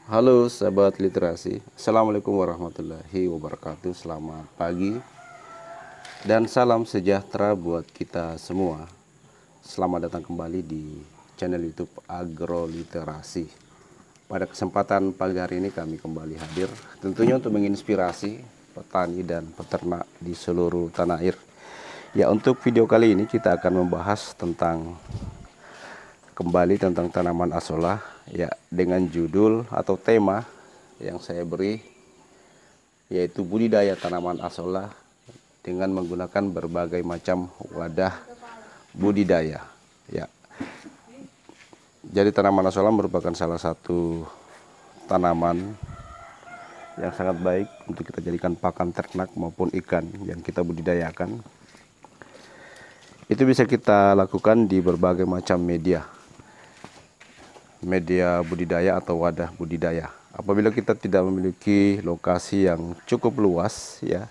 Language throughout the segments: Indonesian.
Halo sahabat literasi, Assalamualaikum warahmatullahi wabarakatuh. Selamat pagi dan salam sejahtera buat kita semua. Selamat datang kembali di channel YouTube Agroliterasi. Pada kesempatan pagi hari ini kami kembali hadir tentunya untuk menginspirasi petani dan peternak di seluruh tanah air. Ya, untuk video kali ini kita akan membahas kembali tentang tanaman asolla, ya, dengan judul atau tema yang saya beri yaitu budidaya tanaman asolla dengan menggunakan berbagai macam wadah budidaya. Ya, jadi tanaman asolla merupakan salah satu tanaman yang sangat baik untuk kita jadikan pakan ternak maupun ikan yang kita budidayakan. Itu bisa kita lakukan di berbagai macam media budidaya atau wadah budidaya. Apabila kita tidak memiliki lokasi yang cukup luas, ya,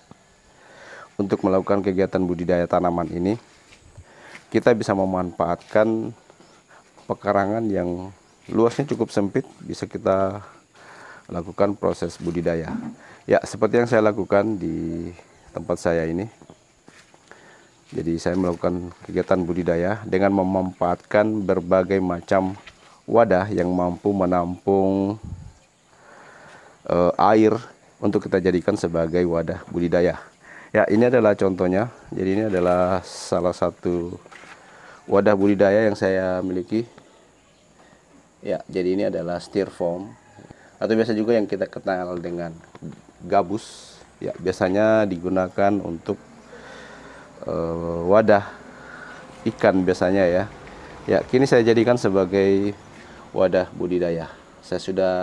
untuk melakukan kegiatan budidaya tanaman ini, kita bisa memanfaatkan pekarangan yang luasnya cukup sempit, bisa kita lakukan proses budidaya. Ya, seperti yang saya lakukan di tempat saya ini. Jadi saya melakukan kegiatan budidaya dengan memanfaatkan berbagai macam wadah yang mampu menampung air untuk kita jadikan sebagai wadah budidaya. Ya, ini adalah contohnya. Jadi ini adalah salah satu wadah budidaya yang saya miliki. Ya, jadi ini adalah styrofoam atau biasa juga yang kita kenal dengan gabus. Ya, biasanya digunakan untuk wadah ikan biasanya, ya. Ya, kini saya jadikan sebagai wadah budidaya. Saya sudah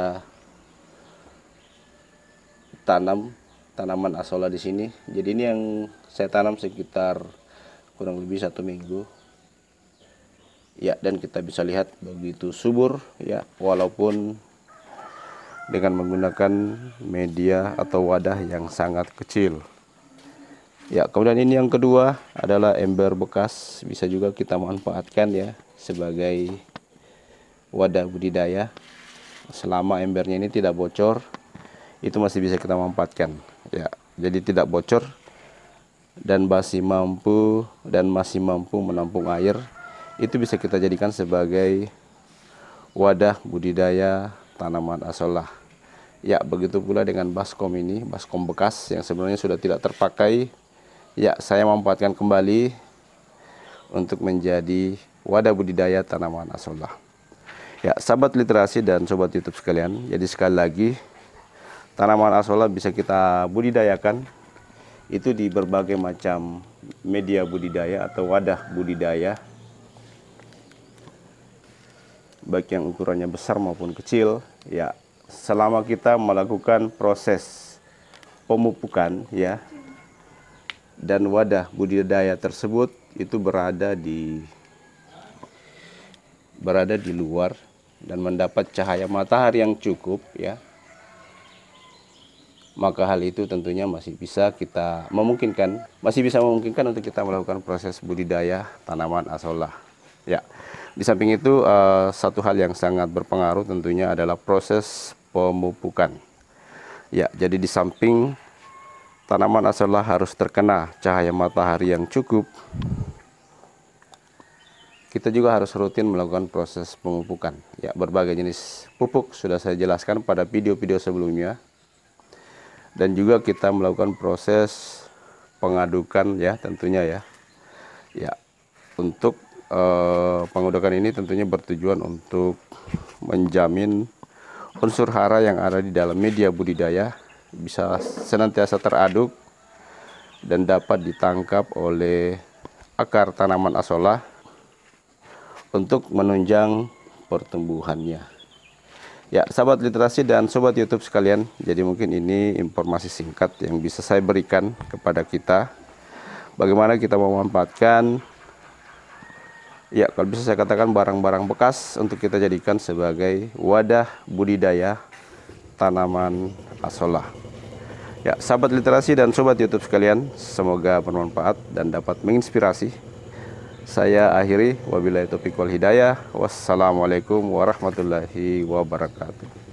tanam tanaman asolla di sini. Jadi ini yang saya tanam sekitar kurang lebih 1 minggu. Ya, dan kita bisa lihat begitu subur, ya, walaupun dengan menggunakan media atau wadah yang sangat kecil. Ya, kemudian ini yang kedua adalah ember bekas, bisa juga kita manfaatkan, ya, sebagai wadah budidaya. Selama embernya ini tidak bocor, itu masih bisa kita manfaatkan, ya. Jadi tidak bocor dan masih mampu menampung air, itu bisa kita jadikan sebagai wadah budidaya tanaman asolla. Ya, begitu pula dengan baskom ini, baskom bekas yang sebenarnya sudah tidak terpakai. Ya, saya memanfaatkan kembali untuk menjadi wadah budidaya tanaman asolla. Ya, sahabat literasi dan sobat YouTube sekalian, jadi sekali lagi tanaman asolla bisa kita budidayakan itu di berbagai macam media budidaya atau wadah budidaya, baik yang ukurannya besar maupun kecil. Ya, selama kita melakukan proses pemupukan, ya, dan wadah budidaya tersebut itu berada di luar dan mendapat cahaya matahari yang cukup, ya, maka hal itu tentunya masih bisa memungkinkan untuk kita melakukan proses budidaya tanaman asolla. Ya, di samping itu satu hal yang sangat berpengaruh tentunya adalah proses pemupukan. Ya, jadi di samping tanaman asolla harus terkena cahaya matahari yang cukup, kita juga harus rutin melakukan proses pemupukan. Ya, berbagai jenis pupuk sudah saya jelaskan pada video-video sebelumnya. Dan juga kita melakukan proses pengadukan, ya, tentunya, ya. Ya, untuk pengadukan ini tentunya bertujuan untuk menjamin unsur hara yang ada di dalam media budidaya bisa senantiasa teraduk dan dapat ditangkap oleh akar tanaman asolla untuk menunjang pertumbuhannya. Ya, sahabat literasi dan sobat YouTube sekalian, jadi mungkin ini informasi singkat yang bisa saya berikan kepada kita, bagaimana kita memanfaatkan, ya, kalau bisa saya katakan barang-barang bekas untuk kita jadikan sebagai wadah budidaya tanaman asolla. Ya, sahabat literasi dan sobat YouTube sekalian, semoga bermanfaat dan dapat menginspirasi. Saya akhiri, wabillahi taufiq wal hidayah. Wassalamualaikum warahmatullahi wabarakatuh.